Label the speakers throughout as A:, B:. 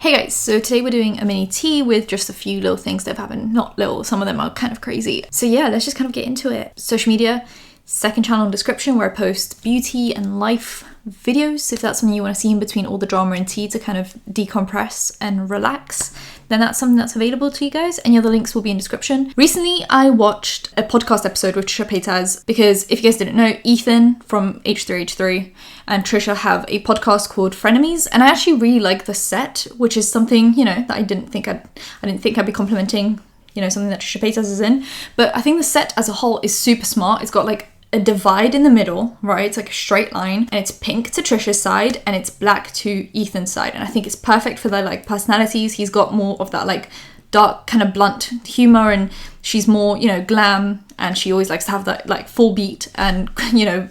A: Hey guys, so today we're doing a mini tea with just a few little things that have happened. Not little, some of them are kind of crazy. So yeah, let's just kind of get into it. Social media, second channel in description where I post beauty and life videos. If that's something you want to see in between all the drama and tea to kind of decompress and relax, then that's something that's available to you guys. Any other links will be in description. Recently, I watched a podcast episode with Trisha Paytas because if you guys didn't know, Ethan from H3H3 and Trisha have a podcast called Frenemies, and I actually really like the set, which is something, you know, that I didn't think I'd be complimenting, you know, something that Trisha Paytas is in. But I think the set as a whole is super smart. It's got like a divide in the middle, right? It's like a straight line, and it's pink to Trisha's side and it's black to Ethan's side. And I think it's perfect for their like personalities. He's got more of that like dark kind of blunt humor, and she's more, you know, glam, and she always likes to have that like full beat and, you know,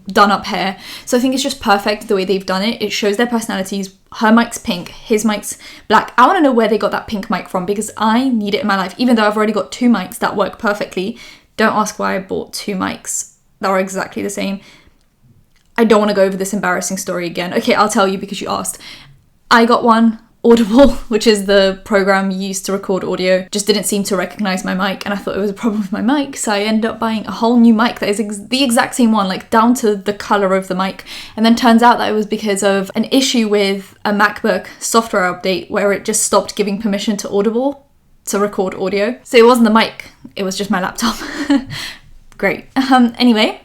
A: done up hair. So I think it's just perfect the way they've done it. It shows their personalities. Her mic's pink, his mic's black. I want to know where they got that pink mic from because I need it in my life, even though I've already got two mics that work perfectly. Don't ask why I bought two mics that are exactly the same. I don't want to go over this embarrassing story again. Okay, I'll tell you because you asked. I got one, Audible, which is the program used to record audio, just didn't seem to recognize my mic, and I thought it was a problem with my mic, so I ended up buying a whole new mic that is the exact same one, like down to the color of the mic. And then turns out that it was because of an issue with a MacBook software update where it just stopped giving permission to Audible to record audio. So it wasn't the mic, it was just my laptop. Great. Anyway,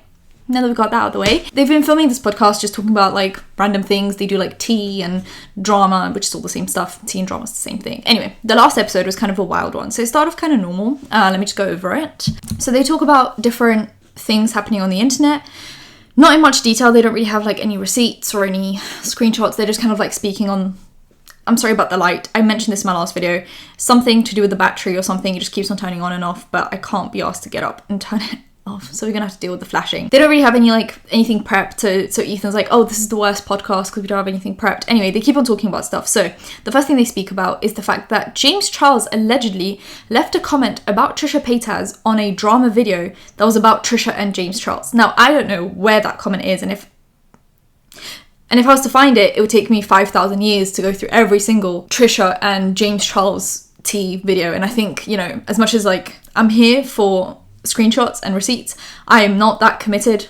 A: now that we've got that out of the way, they've been filming this podcast just talking about like random things. They do like tea and drama, which is all the same stuff. Tea and drama is the same thing. Anyway, the last episode was kind of a wild one. So it started off kind of normal. Let me just go over it. So they talk about different things happening on the internet. Not in much detail. They don't really have like any receipts or any screenshots. They're just kind of like speaking on, I'm sorry about the light. I mentioned this in my last video. Something to do with the battery or something. It just keeps on turning on and off, but I can't be asked to get up and turn it off, so we're gonna have to deal with the flashing. They don't really have anything prepped, so Ethan's like, oh, this is the worst podcast because we don't have anything prepped. Anyway, they keep on talking about stuff. So the first thing they speak about is the fact that James Charles allegedly left a comment about Trisha Paytas on a drama video that was about Trisha and James Charles. Now, I don't know where that comment is, and if I was to find it, it would take me 5,000 years to go through every single Trisha and James Charles tea video. And I think, you know, as much as like I'm here for screenshots and receipts, I am not that committed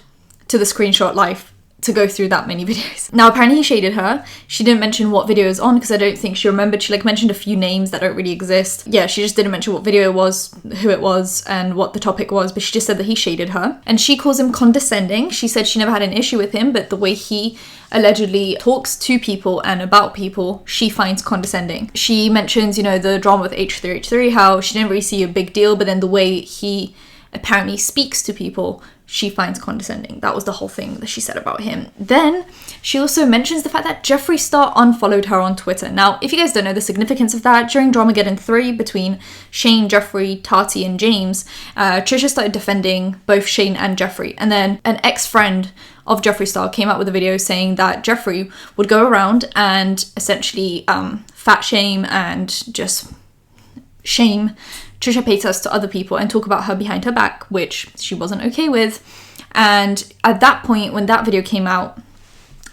A: to the screenshot life to go through that many videos. Now, apparently he shaded her. She didn't mention what video it was on because I don't think she remembered. She like mentioned a few names that don't really exist. Yeah, she just didn't mention what video it was, who it was, and what the topic was, but she just said that he shaded her. And she calls him condescending. She said she never had an issue with him, but the way he allegedly talks to people and about people, she finds condescending. She mentions, you know, the drama with H3H3, how she didn't really see a big deal, but then the way he apparently speaks to people, she finds condescending. That was the whole thing that she said about him. Then she also mentions the fact that Jeffree Star unfollowed her on Twitter. Now, if you guys don't know the significance of that, during Dramageddon 3 between Shane, Jeffree, Tati, and James, Trisha started defending both Shane and Jeffree. And then an ex-friend of Jeffree Star came out with a video saying that Jeffree would go around and essentially fat shame and just shame Trisha Paytas to other people and talk about her behind her back, which she wasn't okay with. And at that point, when that video came out,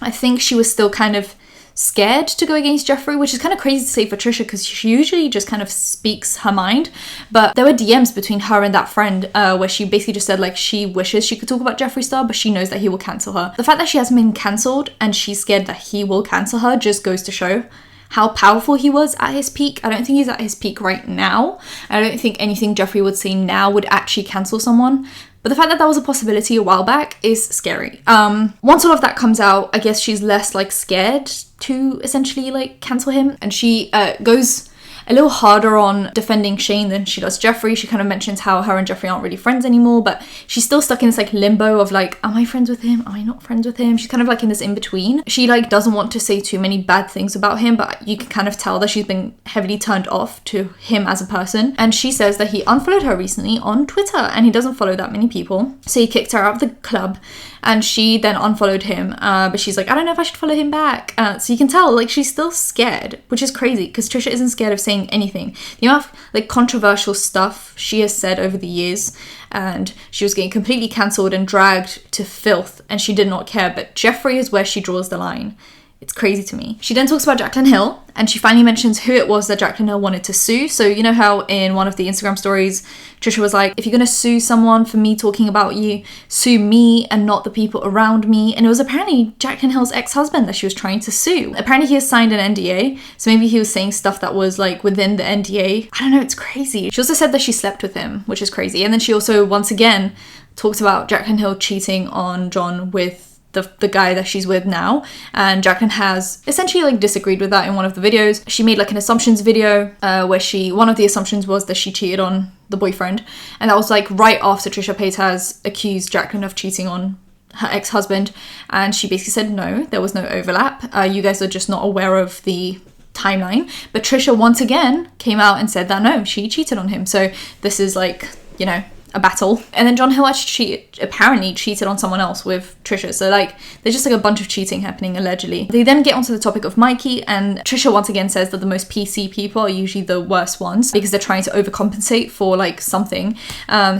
A: I think she was still kind of scared to go against Jeffree, which is kind of crazy to say for Trisha because she usually just kind of speaks her mind. But there were DMs between her and that friend where she basically just said like she wishes she could talk about Jeffree Star, but she knows that he will cancel her. The fact that she hasn't been cancelled and she's scared that he will cancel her just goes to show how powerful he was at his peak. I don't think he's at his peak right now. I don't think anything Jeffree would say now would actually cancel someone. But the fact that that was a possibility a while back is scary. Once all of that comes out, I guess she's less like scared to essentially like cancel him. And she goes a little harder on defending Shane than she does Jeffree. She kind of mentions how her and Jeffree aren't really friends anymore, but she's still stuck in this like limbo of like, am I friends with him? Am I not friends with him? She's kind of like in this in-between. She like doesn't want to say too many bad things about him, but you can kind of tell that she's been heavily turned off to him as a person. And she says that he unfollowed her recently on Twitter and he doesn't follow that many people. So he kicked her out of the club and she then unfollowed him. But she's like, I don't know if I should follow him back. So you can tell like she's still scared, which is crazy because Trisha isn't scared of saying anything. The amount of like controversial stuff she has said over the years, and she was getting completely cancelled and dragged to filth and she did not care. But Jeffree is where she draws the line. It's crazy to me. She then talks about Jaclyn Hill, and she finally mentions who it was that Jaclyn Hill wanted to sue. So you know how in one of the Instagram stories, Trisha was like, if you're going to sue someone for me talking about you, sue me and not the people around me. And it was apparently Jaclyn Hill's ex-husband that she was trying to sue. Apparently he has signed an NDA, so maybe he was saying stuff that was like within the NDA. I don't know, it's crazy. She also said that she slept with him, which is crazy. And then she also, once again, talked about Jaclyn Hill cheating on John with the guy that she's with now, and Jaclyn has essentially like disagreed with that in one of the videos. She made like an assumptions video where one of the assumptions was that she cheated on the boyfriend, and that was like right after Trisha Paytas accused Jaclyn of cheating on her ex-husband, and she basically said no, there was no overlap, you guys are just not aware of the timeline. But Trisha once again came out and said that no, she cheated on him. So this is like, you know, a battle. And then John Hill actually apparently cheated on someone else with Trisha. So like there's just like a bunch of cheating happening allegedly. They then get onto the topic of Mikey, and Trisha once again says that the most PC people are usually the worst ones because they're trying to overcompensate for like something.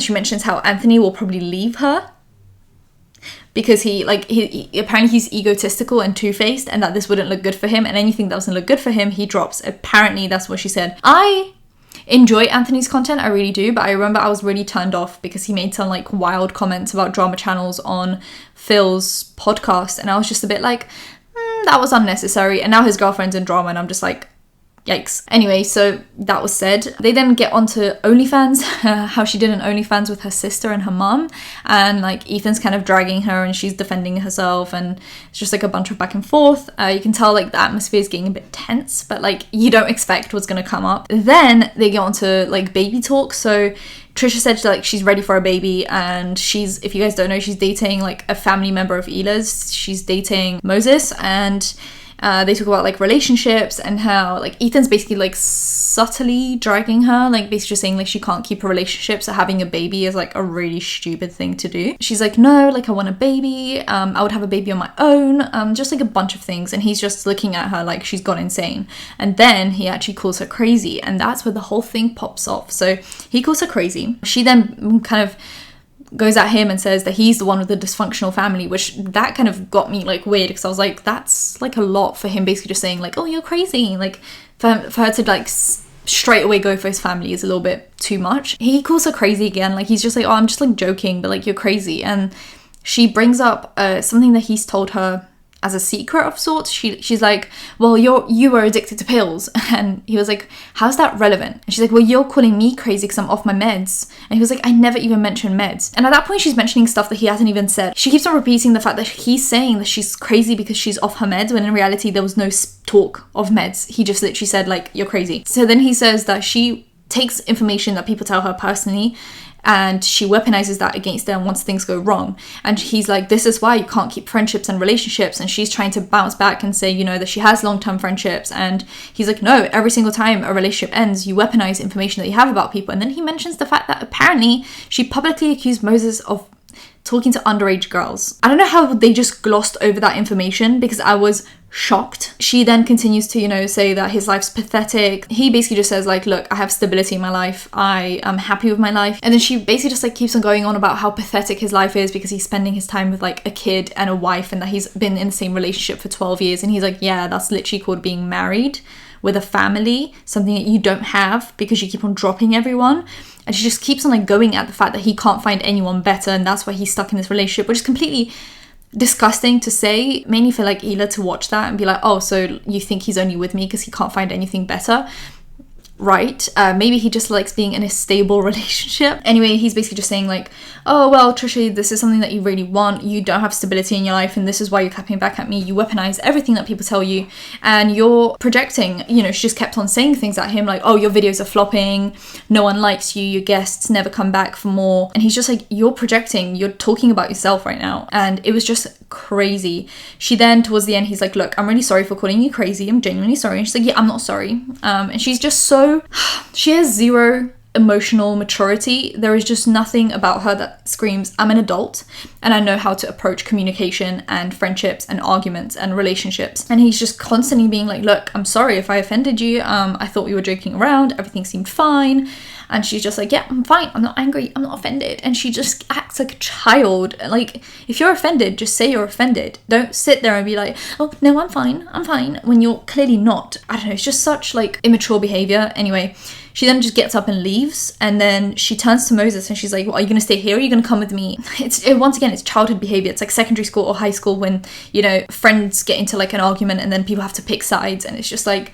A: She mentions how Anthony will probably leave her because he apparently he's egotistical and two-faced, and that this wouldn't look good for him, and anything that doesn't look good for him he drops. Apparently that's what she said. I enjoy Anthony's content, I really do, but I remember I was really turned off because he made some like wild comments about drama channels on Phil's podcast, and I was just a bit like, that was unnecessary. And now his girlfriend's in drama and I'm just like, yikes. Anyway, so that was said. They then get onto OnlyFans, how she did an OnlyFans with her sister and her mum, and like Ethan's kind of dragging her and she's defending herself, and it's just like a bunch of back and forth. You can tell like the atmosphere is getting a bit tense, but like you don't expect what's gonna come up. Then they get onto like baby talk. So Trisha said like she's ready for a baby, and she's, if you guys don't know, she's dating like a family member of Oles. She's dating Moses, and they talk about like relationships and how like Ethan's basically like subtly dragging her, like basically just saying like she can't keep a relationship, so having a baby is like a really stupid thing to do. She's like, no, like I want a baby, I would have a baby on my own, just like a bunch of things. And he's just looking at her like she's gone insane. And then he actually calls her crazy, and that's where the whole thing pops off. So he calls her crazy. She then kind of goes at him and says that he's the one with the dysfunctional family, which that kind of got me like weird, because I was like, that's like a lot for him, basically just saying like, oh, you're crazy. Like for her to like straight away go for his family is a little bit too much. He calls her crazy again, like he's just like, oh, I'm just like joking, but like you're crazy. And she brings up something that he's told her as a secret of sorts. She's like, well, you were addicted to pills. And he was like, how's that relevant? And she's like, well, you're calling me crazy because I'm off my meds. And he was like, I never even mentioned meds. And at that point she's mentioning stuff that he hasn't even said. She keeps on repeating the fact that he's saying that she's crazy because she's off her meds, when in reality there was no talk of meds. He just literally said like, you're crazy. So then he says that she takes information that people tell her personally, and she weaponizes that against them once things go wrong. And he's like, this is why you can't keep friendships and relationships. And she's trying to bounce back and say, you know, that she has long-term friendships. And he's like, no, every single time a relationship ends, you weaponize information that you have about people. And then he mentions the fact that apparently she publicly accused Moses of talking to underage girls. I don't know how they just glossed over that information, because I was shocked. She then continues to, you know, say that his life's pathetic. He basically just says like, look, I have stability in my life, I am happy with my life. And then she basically just like keeps on going on about how pathetic his life is because he's spending his time with like a kid and a wife, and that he's been in the same relationship for 12 years. And he's like, yeah, that's literally called being married with a family, something that you don't have because you keep on dropping everyone. And she just keeps on like going at the fact that he can't find anyone better, and that's why he's stuck in this relationship, which is completely disgusting to say. Mainly for like Ela to watch that and be like, oh, so you think he's only with me because he can't find anything better? Right, maybe he just likes being in a stable relationship. Anyway, he's basically just saying like, oh well, Trisha, this is something that you really want, you don't have stability in your life, and this is why you're clapping back at me. You weaponize everything that people tell you, and you're projecting. You know, she just kept on saying things at him like, oh, your videos are flopping, no one likes you, your guests never come back for more. And he's just like, you're projecting, you're talking about yourself right now. And it was just crazy. She then, towards the end, he's like, look, I'm really sorry for calling you crazy, I'm genuinely sorry. And she's like, yeah, I'm not sorry. And she's just so, she has zero emotional maturity. There is just nothing about her that screams, I'm an adult and I know how to approach communication and friendships and arguments and relationships. And he's just constantly being like, look, I'm sorry if I offended you. I thought we were joking around. Everything seemed fine. And she's just like, yeah, I'm fine. I'm not angry. I'm not offended. And she just acts like a child. Like, if you're offended, just say you're offended. Don't sit there and be like, oh, no, I'm fine. I'm fine. When you're clearly not. I don't know. It's just such like immature behavior. Anyway, she then just gets up and leaves. And then she turns to Moses and she's like, well, are you going to stay here or are you going to come with me? Once again, it's childhood behavior. It's like secondary school or high school when, you know, friends get into like an argument and then people have to pick sides. And it's just like,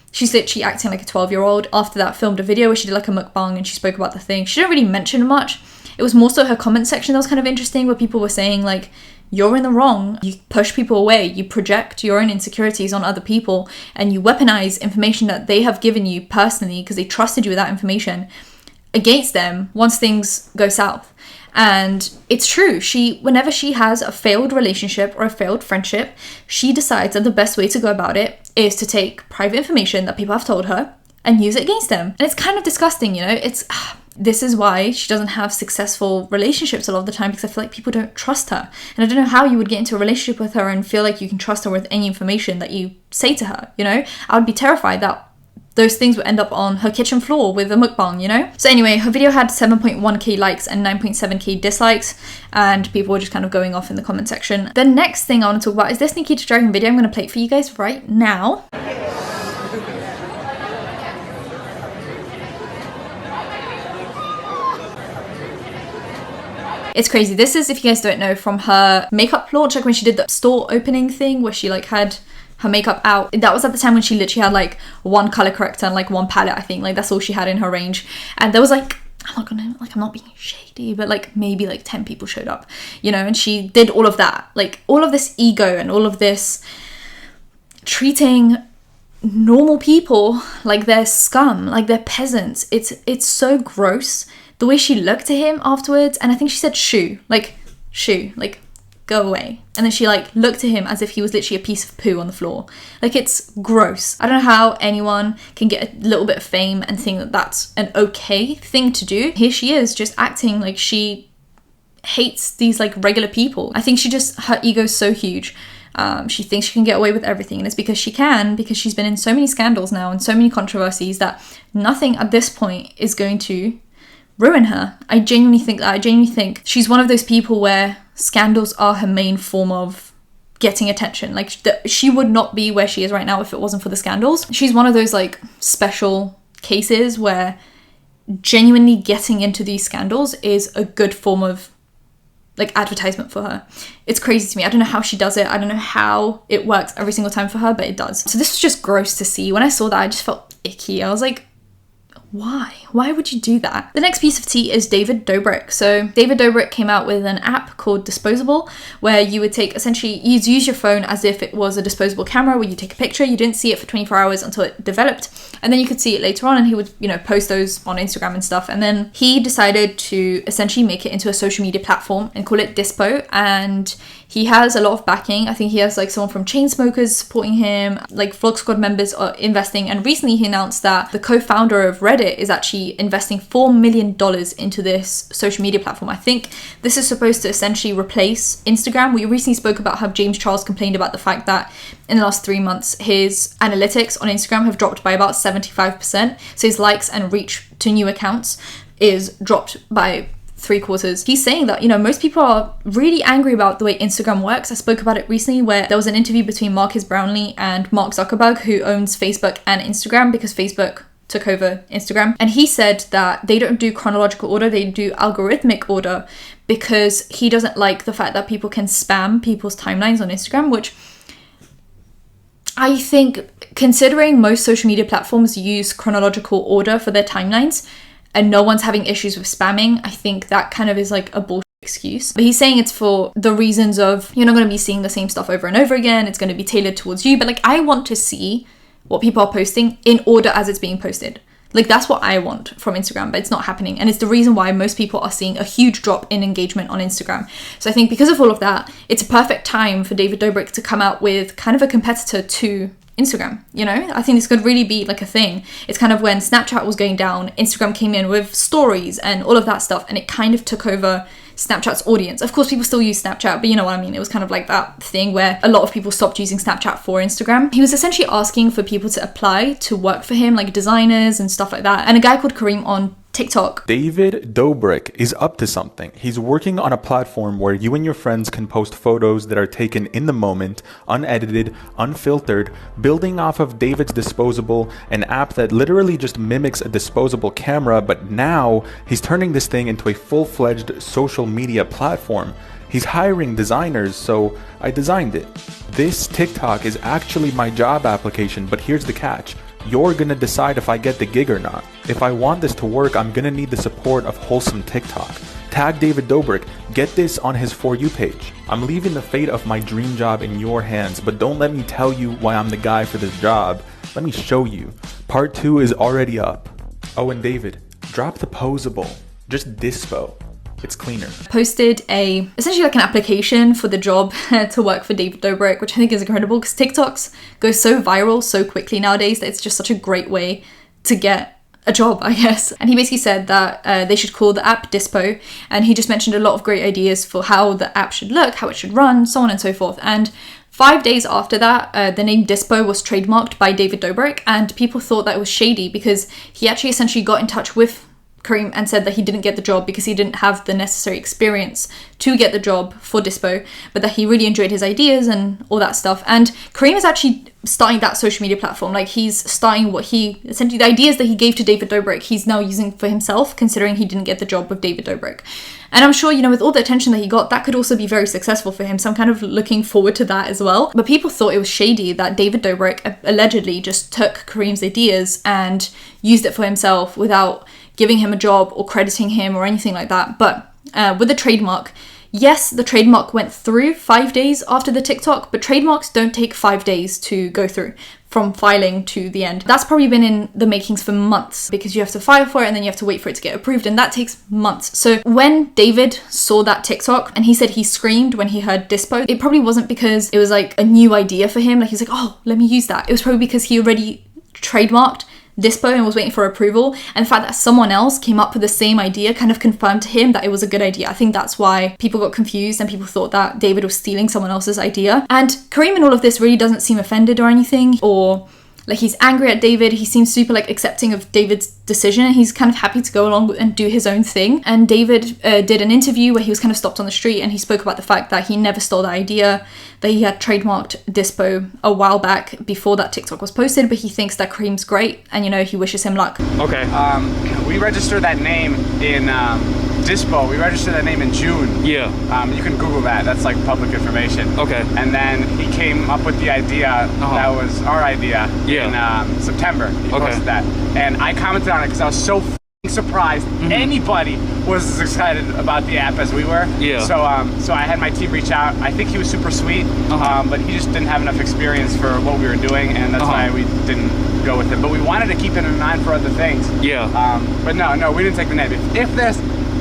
A: she's literally acting like a 12-year-old. After that, filmed a video where she did like a mukbang and she spoke about the thing. She didn't really mention much. It was more so her comment section that was kind of interesting, where people were saying like, you're in the wrong. You push people away. You project your own insecurities on other people and you weaponize information that they have given you personally because they trusted you with that information against them once things go south. And it's true. Whenever she has a failed relationship or a failed friendship, she decides that the best way to go about it is to take private information that people have told her and use it against them. And it's kind of disgusting, you know? This is why she doesn't have successful relationships a lot of the time, because I feel like people don't trust her. And I don't know how you would get into a relationship with her and feel like you can trust her with any information that you say to her, you know? I would be terrified that those things would end up on her kitchen floor with a mukbang, you know? So anyway, her video had 7.1k likes and 9.7k dislikes, and people were just kind of going off in the comment section. The next thing I want to talk about is this Nikita Dragun video. I'm going to play it for you guys right now. It's crazy. This is, if you guys don't know, from her makeup launch, like when she did the store opening thing where she like had her makeup out. That was at the time when she literally had like one color corrector and like one palette, I think. Like that's all she had in her range. And there was like, I'm not being shady, but like maybe like 10 people showed up, you know, and she did all of that. Like all of this ego and all of this treating normal people like they're scum, like they're peasants. It's so gross. The way she looked at him afterwards, and I think she said shoo, like go away. And then she like looked at him as if he was literally a piece of poo on the floor. Like, it's gross. I don't know how anyone can get a little bit of fame and think that that's an okay thing to do. Here she is just acting like she hates these like regular people. I think her ego's so huge. She thinks she can get away with everything, and it's because she can, because she's been in so many scandals now and so many controversies that nothing at this point is going to ruin her. I genuinely think that. I genuinely think she's one of those people where scandals are her main form of getting attention. Like, she would not be where she is right now if it wasn't for the scandals. She's one of those like special cases where genuinely getting into these scandals is a good form of like advertisement for her. It's crazy to me. I don't know how she does it. I don't know how it works every single time for her, but it does. So this was just gross to see. When I saw that, I just felt icky. I was like, why would you do that? The next piece of tea is David Dobrik. So David Dobrik came out with an app called Disposable, where you would you'd use your phone as if it was a disposable camera, where you take a picture. You didn't see it for 24 hours until it developed, and then you could see it later on, and he would, you know, post those on Instagram and stuff. And then he decided to essentially make it into a social media platform and call it Dispo, and he has a lot of backing. I think he has like someone from Chainsmokers supporting him, like Vlog Squad members are investing, and recently he announced that the co-founder of Reddit is actually investing $4 million into this social media platform. I think this is supposed to essentially replace Instagram. We recently spoke about how James Charles complained about the fact that in the last 3 months his analytics on Instagram have dropped by about 75%. So his likes and reach to new accounts is dropped by 3/4. He's saying that, you know, most people are really angry about the way Instagram works. I spoke about it recently where there was an interview between Marcus Brownlee and Mark Zuckerberg, who owns Facebook and Instagram, because Facebook took over Instagram. And he said that they don't do chronological order, they do algorithmic order, because he doesn't like the fact that people can spam people's timelines on Instagram, which I think, considering most social media platforms use chronological order for their timelines, and no one's having issues with spamming, I think that kind of is like a bullshit excuse. But he's saying it's for the reasons of, you're not going to be seeing the same stuff over and over again, it's going to be tailored towards you. But like, I want to see what people are posting in order as it's being posted. Like, that's what I want from Instagram, but it's not happening. And it's the reason why most people are seeing a huge drop in engagement on Instagram. So I think because of all of that, it's a perfect time for David Dobrik to come out with kind of a competitor to Instagram, you know? I think this could really be like a thing. It's kind of when Snapchat was going down, Instagram came in with stories and all of that stuff, and it kind of took over Snapchat's audience. Of course, people still use Snapchat, but you know what I mean? It was kind of like that thing where a lot of people stopped using Snapchat for Instagram. He was essentially asking for people to apply to work for him, like designers and stuff like that. And a guy called Kareem on TikTok.
B: David Dobrik is up to something. He's working on a platform where you and your friends can post photos that are taken in the moment, unedited, unfiltered, building off of David's Disposable, an app that literally just mimics a disposable camera, but now he's turning this thing into a full-fledged social media platform. He's hiring designers, so I designed it. This TikTok is actually my job application, but here's the catch. You're gonna decide if I get the gig or not. If I want this to work, I'm gonna need the support of wholesome TikTok. Tag David Dobrik, get this on his For You page. I'm leaving the fate of my dream job in your hands, but don't let me tell you why I'm the guy for this job. Let me show you. Part 2 is already up. Oh, and David, drop the posable. Just dispo. It's cleaner.
A: Posted essentially like an application for the job to work for David Dobrik, which I think is incredible because TikToks go so viral so quickly nowadays that it's just such a great way to get a job, I guess. And he basically said that they should call the app Dispo, and he just mentioned a lot of great ideas for how the app should look, how it should run, so on and so forth. And 5 days after that, the name Dispo was trademarked by David Dobrik, and people thought that it was shady because he actually essentially got in touch with Kareem and said that he didn't get the job because he didn't have the necessary experience to get the job for Dispo, but that he really enjoyed his ideas and all that stuff. And Kareem is actually starting that social media platform. Like, he's starting what he essentially, the ideas that he gave to David Dobrik, he's now using for himself, considering he didn't get the job with David Dobrik. And I'm sure, you know, with all the attention that he got, that could also be very successful for him. So I'm kind of looking forward to that as well. But people thought it was shady that David Dobrik allegedly just took Kareem's ideas and used it for himself without giving him a job or crediting him or anything like that. But with the trademark, yes, the trademark went through 5 days after the TikTok, but trademarks don't take 5 days to go through from filing to the end. That's probably been in the makings for months because you have to file for it and then you have to wait for it to get approved, and that takes months. So when David saw that TikTok and he said he screamed when he heard Dispo, it probably wasn't because it was like a new idea for him. Like, he's like, oh, let me use that. It was probably because he already trademarked Dispo and was waiting for approval, and the fact that someone else came up with the same idea kind of confirmed to him that it was a good idea. I think that's why people got confused and people thought that David was stealing someone else's idea. And Kareem in all of this really doesn't seem offended or anything, or like he's angry at David. He seems super like accepting of David's decision. He's kind of happy to go along and do his own thing. And David did an interview where he was kind of stopped on the street and he spoke about the fact that he never stole that idea, that he had trademarked Dispo a while back before that TikTok was posted, but he thinks that Kareem's great and, you know, he wishes him luck.
C: Okay. We registered that name in Dispo. We registered that name in June.
D: Yeah.
C: You can Google that. That's like public information.
D: Okay.
C: And then he came up with the idea that was our idea in September. He posted that. And I commented on it because I was so surprised anybody was as excited about the app as we were.
D: Yeah.
C: So I had my team reach out. I think he was super sweet, but he just didn't have enough experience for what we were doing, and that's why we didn't go with him. But we wanted to keep it in mind for other things.
D: Yeah.
C: But no, we didn't take the name.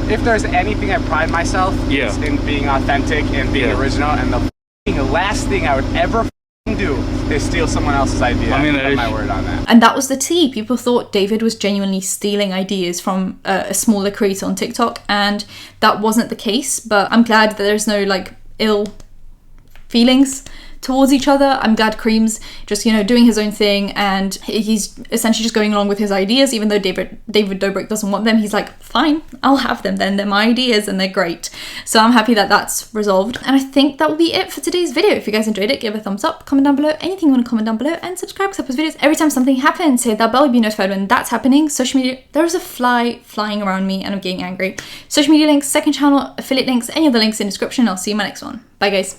C: If there's anything I pride myself, it's in being authentic and being original, and the last thing I would ever do is steal someone else's idea. I mean, I have my word on that.
A: And that was the tea. People thought David was genuinely stealing ideas from a smaller creator on TikTok, and that wasn't the case. But I'm glad that there's no like ill feelings towards each other. I'm glad Kareem's just, you know, doing his own thing, and he's essentially just going along with his ideas, even though David Dobrik doesn't want them. He's like, fine, I'll have them then. They're my ideas and they're great. So I'm happy that that's resolved. And I think that will be it for today's video. If you guys enjoyed it, give it a thumbs up, comment down below anything you want to comment down below, and subscribe because I post videos every time something happens. Hit that bell to be notified when that's happening. Social media, there's a fly flying around me and I'm getting angry. Social media links, second channel, affiliate links, any other links in the description. I'll see you in my next one. Bye guys.